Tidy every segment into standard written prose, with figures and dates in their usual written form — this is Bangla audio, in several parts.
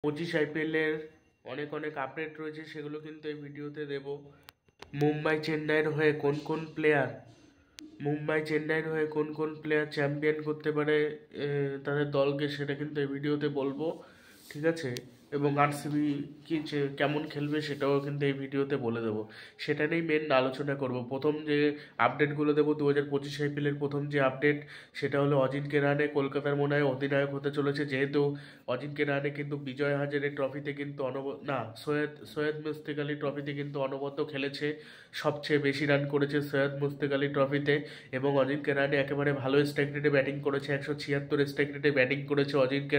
25 IPL-এর অনেক অনেক আপডেট রয়েছে, সেগুলো কিন্তু এই ভিডিওতে দেব। মুম্বাই চেন্নাইয়ের হয়ে কোন কোন প্লেয়ার চ্যাম্পিয়ন করতে পারে তাদের দলকে, সেটা কিন্তু এই ভিডিওতে বলবো, ঠিক আছে। এবং আরসিবি কেমন খেলবে সেটাও কিন্তু এই ভিডিওতে বলে দেবো। সেটা নিয়েই মেন আলোচনা করব। প্রথম যে আপডেটগুলো দেবো 2025 IPL-এর প্রথম যে আপডেট, সেটা হলো অজিঙ্ক্য রাহানে কলকাতার মনে হয় অধিনায়ক হতে চলেছে। যেহেতু অজিঙ্ক্য রাহানে কিন্তু বিজয় হাজারে ট্রফিতে কিন্তু সৈয়দ মুশতাক আলী ট্রফিতে কিন্তু অনবদ্য খেলেছে, সবচেয়ে বেশি রান করেছে সৈয়দ মুশতাক আলী ট্রফিতে। এবং অজিঙ্ক্য রাহানে একেবারে ভালো স্ট্রাইক রেটে ব্যাটিং করেছে, 176 স্ট্রাইক রেটে ব্যাটিং করেছে অজিঙ্ক্য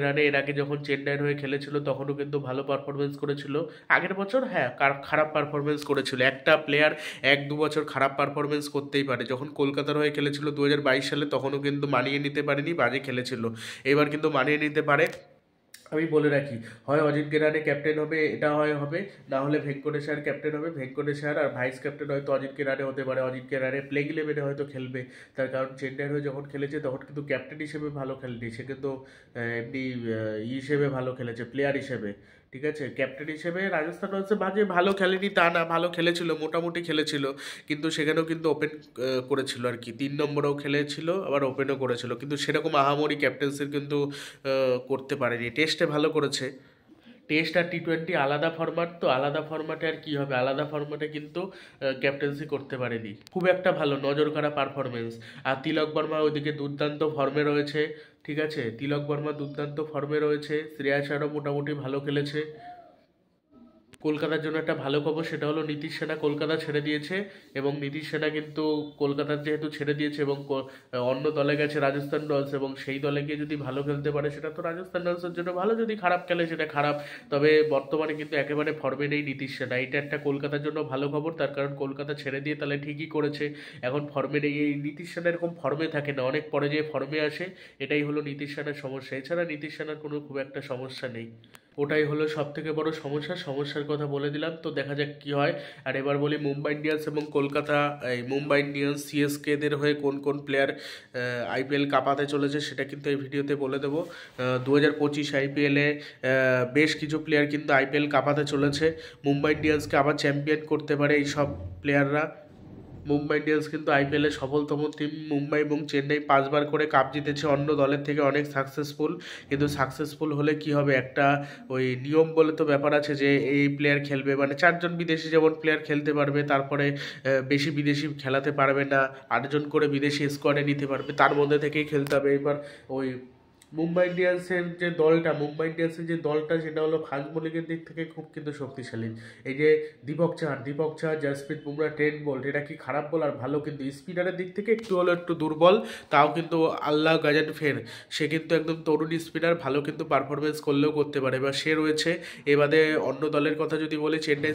রাহানে এর আগে যখন চেন্নাইয়ের হয়ে খেলেছিল তখনও কিন্তু ভালো পারফরমেন্স করেছিল। আগের বছর হ্যাঁ খারাপ পারফরমেন্স করেছিল, একটা প্লেয়ার 1-2 বছর খারাপ পারফরমেন্স করতেই পারে। যখন কলকাতার হয়ে খেলেছিল 2022 সালে তখনও কিন্তু মানিয়ে নিতে পারেনি, বাজে খেলেছিল। এবার কিন্তু মানিয়ে নিতে পারে। আমি বলে রাখি, হয় অজিঙ্ক্য রাহানে ক্যাপ্টেন হবে, এটা হবে, না হলে ভেঙ্কটেশ আয়ার ক্যাপ্টেন হবে। ভেঙ্কটেশ আয়ার আর ভাইস ক্যাপ্টেন হয়তো অজিঙ্ক্য রাহানে হতে পারে। অজিঙ্ক্য রাহানে প্লেইং ইলেভেনে হয়তো খেলবে, তার কারণ চেন্নাইয়ের হয়ে যখন খেলেছে তখন কিন্তু ক্যাপ্টেন হিসেবে ভালো খেলেনি, সে কিন্তু এমনি হিসেবে ভালো খেলেছে, প্লেয়ার হিসেবে, ঠিক আছে। ক্যাপ্টেন হিসেবে রাজস্থান রয়্যালসে ভালো খেলেনি তা না, ভালো খেলেছিল, মোটামুটি খেলেছিল, কিন্তু সেখানেও কিন্তু ওপেন করেছিল আর কি, 3 নম্বরেও খেলেছিল, আবার ওপেনও করেছিল, কিন্তু সেরকম আহামরি ক্যাপ্টেন্সির কিন্তু করতে পারেনি। টেস্টে ভালো করেছে। টেস্ট আর টি20 আলাদা ফরম্যাট, তো আলাদা ফরম্যাটে আর কি হবে, আলাদা ফরম্যাটে কিন্তু ক্যাপ্টেন্সি করতে পারেনি, খুব একটা ভালো নজর কাড়া পারফরমেন্স। আর তিলক বর্মা ওইদিকে দুর্দান্ত ফর্মে রয়েছে, ঠিক আছে, তিলক বর্মা দুর্দান্ত ফর্মে রয়েছে। শ্রেয়াস আয়ারও মোটামুটি ভালো খেলেছে। কলকাতার জন্য একটা ভালো খবর, সেটা হলো নীতিশ সেনা কলকাতা ছেড়ে দিয়েছে। এবং নীতিশ সেনা কিন্তু কলকাতার যেহেতু ছেড়ে দিয়েছে এবং অন্য দলে গেছে রাজস্থান রয়্যালস, এবং সেই দলে গিয়ে যদি ভালো খেলতে পারে সেটা তো রাজস্থান রয়্যালসের জন্য ভালো, যদি খারাপ খেলে সেটা খারাপ। তবে বর্তমানে কিন্তু একেবারে ফর্মে নেই নীতিশ সেনা, এটা একটা কলকাতার জন্য ভালো খবর, তার কারণ কলকাতা ছেড়ে দিয়ে তাহলে ঠিকই করেছে, এখন ফর্মে নেই। এই নীতিশ সেনা এরকম ফর্মে থাকে না, অনেক পরে যে ফর্মে আসে, এটাই হলো নীতিশ সেনার সমস্যা। এছাড়া নীতিশ সেনার কোনো খুব একটা সমস্যা নেই, ওটাই হলো সব থেকে বড় সমস্যার কথা বলে দিলাম, তো দেখা যাক কি হয়। আর এবার বলি মুম্বাই ইন্ডিয়ান্স এবং মুম্বাই ইন্ডিয়ান্স সিএসকে দের হয়ে কোন কোন প্লেয়ার আইপিএল কাঁপাতে চলেছে সেটা কিন্তু এই ভিডিওতে বলে দেবো। 2025 IPL-এ বেশ কিছু প্লেয়ার কিন্তু আইপিএল কাঁপাতে চলেছে। মুম্বাই ইন্ডিয়ান্সকে আবার চ্যাম্পিয়ন করতে পারে এই সব প্লেয়াররা। মুম্বাই ইন্ডিয়ান্স কিন্তু আইপিএলের সফলতম টিম। মুম্বাই এবং চেন্নাই 5বার করে কাপ জিতেছে, অন্য দলের থেকে অনেক সাকসেসফুল। কিন্তু সাকসেসফুল হলে কি হবে, একটা ওই নিয়ম বলে তো ব্যাপার আছে যে এই প্লেয়ার খেলবে, মানে 4জন বিদেশি যেমন প্লেয়ার খেলতে পারবে, তারপরে বেশি বিদেশি খেলাতে পারবে না, 8জন করে বিদেশি স্কোয়াডে নিতে পারবে, তার মধ্যে থেকেই খেলতে হবে। এবার ওই মুম্বাই ইন্ডিয়ান্সের যে দলটা সেটা হলো ফাস্ট বোলিংয়ের দিক থেকে খুব কিন্তু শক্তিশালী। এই যে দীপক চাহার, জাসপ্রীত বুমরা, ট্রেন্ট বোল্ট, এটা কি খারাপ বলার, ভালো, কিন্তু স্পিনারের দিক থেকে একটু দুর্বল। তাও কিন্তু আল্লাহ গাজানফের, সে কিন্তু একদম তরুণ স্পিনার, ভালো কিন্তু পারফরমেন্স করলেও করতে পারে, এবার সে রয়েছে। এবারে অন্য দলের কথা যদি বলি, চেন্নাই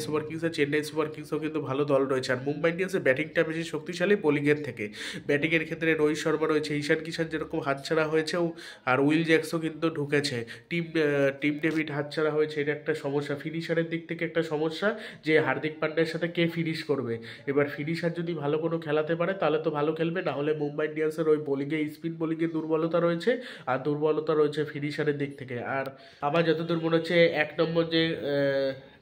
সুপার কিংসও কিন্তু ভালো দল রয়েছে। আর মুম্বাই ইন্ডিয়ান্সের ব্যাটিংটা বেশি শক্তিশালী বোলিংয়ের থেকে। ব্যাটিংয়ের ক্ষেত্রে রোহিত শর্মা রয়েছে, ঈশান কিষান যেরকম হাতছাড়া হয়েছেও, আর উইল জ্যাক্সও কিন্তু ঢুকেছে। টিম ডেভিড হাতছাড়া হয়েছে, এটা একটা সমস্যা। ফিনিশারের দিক থেকে একটা সমস্যা, যে হার্দিক পান্ডের সাথে কে ফিনিশ করবে। এবার ফিনিশার যদি ভালো কোনো খেলাতে পারে তাহলে তো ভালো খেলবে, না হলে মুম্বাই ইন্ডিয়ান্সের ওই স্পিন বোলিংয়ে দুর্বলতা রয়েছে, আর দুর্বলতা রয়েছে ফিনিশারের দিক থেকে। আর আমার যতদূর মনে হচ্ছে 1 নম্বর যে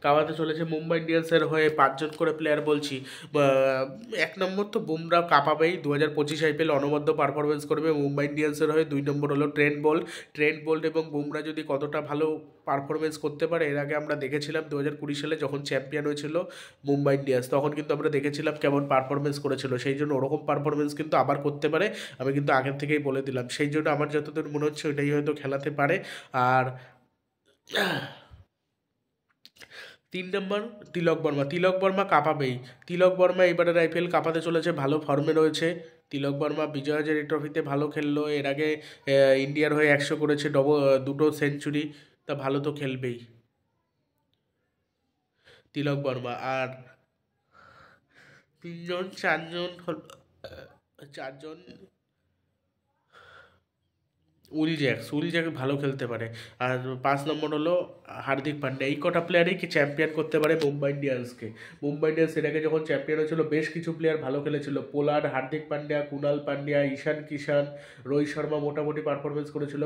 কাওয়াতে চলেছে মুম্বাই ইন্ডিয়ান্সের হয়ে 5জন করে প্লেয়ার বলছি। 1 নম্বর তো বুমরা কাঁপাবেই, 2025 IPL অনবদ্য পারফরমেন্স করবে। মুম্বাই ইন্ডিয়ান্সের হয়ে 2 নম্বর হলো ট্রেন্ট বোল্ট এবং বুমরা যদি কতটা ভালো পারফরমেন্স করতে পারে, এর আগে আমরা দেখেছিলাম 2020 সালে যখন চ্যাম্পিয়ন হয়েছিল মুম্বাই ইন্ডিয়ান্স, তখন কিন্তু আমরা দেখেছিলাম কেমন পারফরমেন্স করেছিল, সেই জন্য ওরকম পারফরমেন্স কিন্তু আবার করতে পারে, আমি কিন্তু আগের থেকেই বলে দিলাম। সেই জন্য আমার যতদূর মনে হচ্ছে ওইটাই হয়তো খেলাতে পারে। আর 3 নম্বর তিলক বর্মা কাঁপাবেই। তিলক বর্মা এবারের আইপিএল কাঁপাতে চলেছে, ভালো ফর্মে রয়েছে। তিলক বর্মা বিজয় হাজারে ট্রফিতে ভালো খেললো, এর আগে ইন্ডিয়ার হয়ে 100 করেছে, দুটো সেঞ্চুরি, তা ভালো তো খেলবেই তিলক বর্মা। আর 3 জন 4জন হল 4জন উইল জ্যাক ভালো খেলতে পারে। আর 5 নম্বর হলো হার্দিক পান্ডিয়া। এই কটা প্লেয়ারই কি চ্যাম্পিয়ন করতে পারে মুম্বাই ইন্ডিয়ান্সকে। মুম্বাই ইন্ডিয়ান্স এর আগে যখন চ্যাম্পিয়ন হয়েছিল বেশ কিছু প্লেয়ার ভালো খেলেছিল, পোলার্ড, হার্দিক পান্ডিয়া, কুনাল পান্ডিয়া, ঈশান কিষান, রোহিত শর্মা মোটামুটি পারফরমেন্স করেছিল,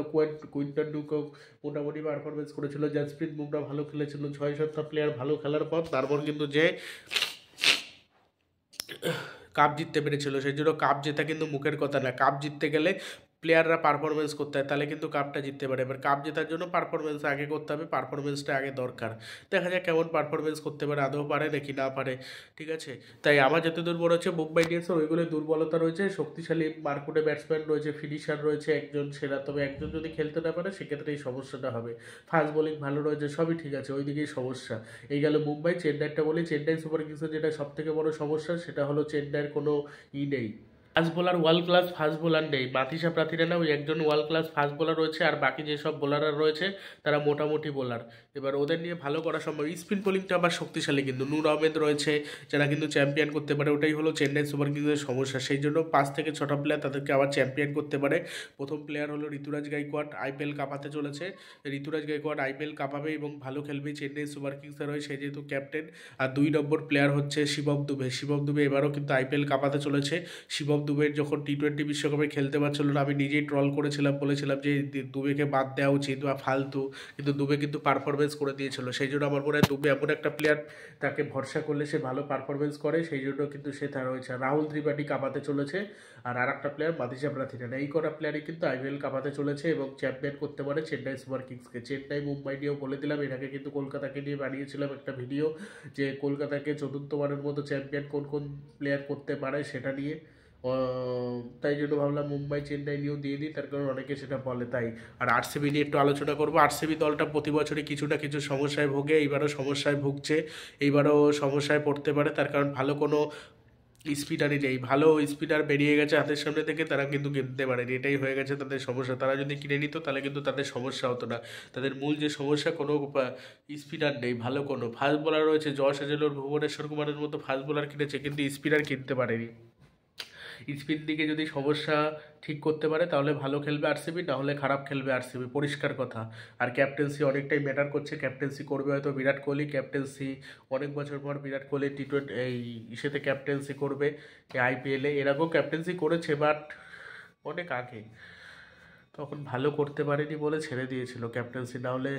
কুইন্টন ডুকক মোটামুটি পারফরমেন্স করেছিল, জাসপ্রীত বুমরা ভালো খেলেছিল। 6-7টা প্লেয়ার ভালো খেলার পর তারপর কিন্তু যে কাপ জিততে পেরেছিল, সেই জন্য কাপ জেতা কিন্তু মুখের কথা না। কাপ জিততে গেলে প্লেয়াররা পারফরমেন্স করতে হয়, তাহলে কিন্তু কাপটা জিততে পারে। এবার কাপ জেতার জন্য পারফরমেন্স আগে করতে হবে, পারফরমেন্সটা আগে দরকার। দেখা যাক কেমন পারফরমেন্স করতে পারে, আদৌ পারে নাকি না পারে, ঠিক আছে। তাই আমার যতদূর মনে হচ্ছে মুম্বাই ইন্ডিয়ান্সের ওইগুলো দুর্বলতা রয়েছে, শক্তিশালী মারকুটে ব্যাটসম্যান রয়েছে, ফিনিশার রয়েছে একজন সেরা, তবে একজন যদি খেলতে না পারে সেক্ষেত্রে এই সমস্যাটা হবে। ফাস্ট বোলিং ভালো রয়েছে, সবই ঠিক আছে, ওই দিকেই সমস্যা। এই গেল মুম্বাই। চেন্নাইটা বলি, চেন্নাই সুপার কিংসের যেটা সব থেকে বড় সমস্যা সেটা হলো চেন্নাইয়ের কোনো নেই, fast bowler, world class fast bowler নেই। মাথিসা প্রাথিরানা ওই একজন ওয়ার্ল্ড ক্লাস ফাস্ট বোলার রয়েছে, আর বাকি যেসব বোলাররা রয়েছে তারা মোটামুটি বোলার। এবার ওদের নিয়ে ভালো করা সম্ভব। স্পিন বোলিংটা আবার শক্তিশালী, কিন্তু নূর আহমেদ রয়েছে যারা কিন্তু চ্যাম্পিয়ন করতে পারে। ওটাই হলো চেন্নাই সুপার কিংসের সমস্যা। সেই জন্য 5 থেকে 6টা প্লেয়ার তাদেরকে আবার চ্যাম্পিয়ন করতে পারে। প্রথম প্লেয়ার হলো ঋতুরাজ গাইকোয়াড, আইপিএল কাঁপাতে চলেছে। ঋতুরাজ গাইকোয়াড আইপিএল কাঁপাবে এবং ভালো খেলবে চেন্নাই সুপার কিংসের হয়ে, সে যেহেতু ক্যাপ্টেন। আর 2 নম্বর প্লেয়ার হচ্ছে শিবম দুবে। শিবম দুবে এবারও কিন্তু আইপিএল কাঁপাতে চলেছে। শিবম দুবের যখন টি20 বিশ্বকাপে খেলতে পারছিল না, আমি নিজেই ট্রল করেছিলাম, বলেছিলাম যে দুবেকে বাদ দেওয়া উচিত বা ফালতু, কিন্তু দুবে কিন্তু পারফরমেন্স করে দিয়েছিল। সেই জন্য আমার মনে হয় দুবে এমন একটা প্লেয়ার, তাকে ভরসা করলে সে ভালো পারফরমেন্স করে, সেই জন্য কিন্তু সে তার হয়েছে। রাহুল ত্রিপাঠী কাঁপাতে চলেছে, আর একটা প্লেয়ার মাথিসা প্রাথিরানা। এই কটা প্লেয়ারই কিন্তু আইপিএল কাঁপাতে চলেছে এবং চ্যাম্পিয়ন করতে পারে চেন্নাই সুপার কিংসকে। চেন্নাই মুম্বাই নিয়েও বলে দিলাম, এর আগে কিন্তু কলকাতাকে নিয়ে বানিয়েছিলাম একটা ভিডিও, যে কলকাতাকে চতুর্থবারের মতো চ্যাম্পিয়ন কোন কোন প্লেয়ার করতে পারে সেটা নিয়ে। তাই জন্য ভাবলাম মুম্বাই চেন্নাই নিয়েও দিয়ে দিই, তার কারণ অনেকে সেটা বলে তাই। আর আরসিবি নিয়ে একটু আলোচনা করবো। আরসিবি দলটা প্রতি বছরই কিছু না কিছু সমস্যায় ভোগে, এইবারও সমস্যায় ভুগছে, এইবারও সমস্যায় পড়তে পারে, তার কারণ ভালো কোনো স্পিনারই নেই। ভালো স্পিনার বেরিয়ে গেছে হাতের সামনে থেকে, তারা কিন্তু কিনতে পারেনি, এটাই হয়ে গেছে তাদের সমস্যা। তারা যদি কিনে নিত তাহলে কিন্তু তাদের সমস্যা হতো না। তাদের মূল যে সমস্যা, কোনো স্পিনার নেই ভালো কোনো। ফাস্ট বোলার রয়েছে, জশ হেজেলর, ভুবনেশ্বর কুমারের মতো ফাস্ট বোলার কিনেছে, কিন্তু স্পিনার কিনতে পারেনি। স্পিন দিকে যদি সমস্যা ঠিক করতে পারে তাহলে ভালো খেলবে আরসিবি, না হলে খারাপ খেলবে আরসিবি, পরিষ্কার কথা। আর ক্যাপ্টেন্সি অনেকটাই ম্যাটার করছে। ক্যাপ্টেন্সি করবে হয়তো বিরাট কোহলি। ক্যাপ্টেন্সি অনেক বছর পর বিরাট কোহলি টি20 এই ইসেতে ক্যাপ্টেন্সি করবে, আইপিএলে। এর আগেও ক্যাপ্টেন্সি করেছে, বাট অনেক আগে, তখন ভালো করতে পারেনি বলে ছেড়ে দিয়েছিল ক্যাপ্টেন্সি, না হলে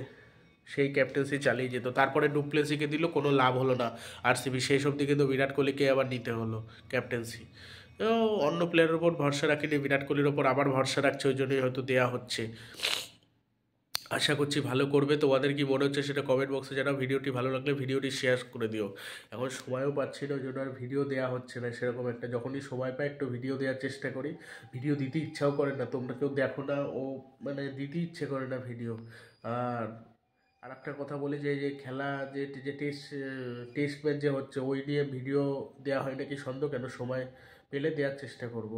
সেই ক্যাপ্টেন্সি চালিয়ে যেত। তারপরে ডুপ্লেসিকে দিল, কোনো লাভ হলো না আরসিবি। সেই সব দিকে তো বিরাট কোহলিকে আবার নিতে হলো ক্যাপ্টেন্সি। অন্য প্লেয়ারের ওপর ভরসা রাখিনি, বিরাট কোহলির ওপর আবার ভরসা রাখছে, ওই জন্যই হয়তো দেওয়া হচ্ছে। আশা করছি ভালো করবে। তোমাদের কি মনে হচ্ছে সেটা কমেন্ট বক্সে জানাও। ভিডিওটি ভালো লাগলে ভিডিওটি শেয়ার করে দিও। এখন সময়ও পাচ্ছি না, ওই জন্য আর ভিডিও দেওয়া হচ্ছে না সেরকম একটা। যখনই সময় পাই একটু ভিডিও দেওয়ার চেষ্টা করি। ভিডিও দিতে ইচ্ছাও করে না, তোমরা কেউ দেখো না, ও মানে দিতে ইচ্ছে করে না ভিডিও। আর আর একটা কথা বলি, যে যে খেলা যে যে টেস্ট ম্যাচ যে হচ্ছে ওই নিয়ে ভিডিও দেওয়া হয় নাকি সন্দেহ, কেন সময় পেলে দেওয়ার চেষ্টা করব।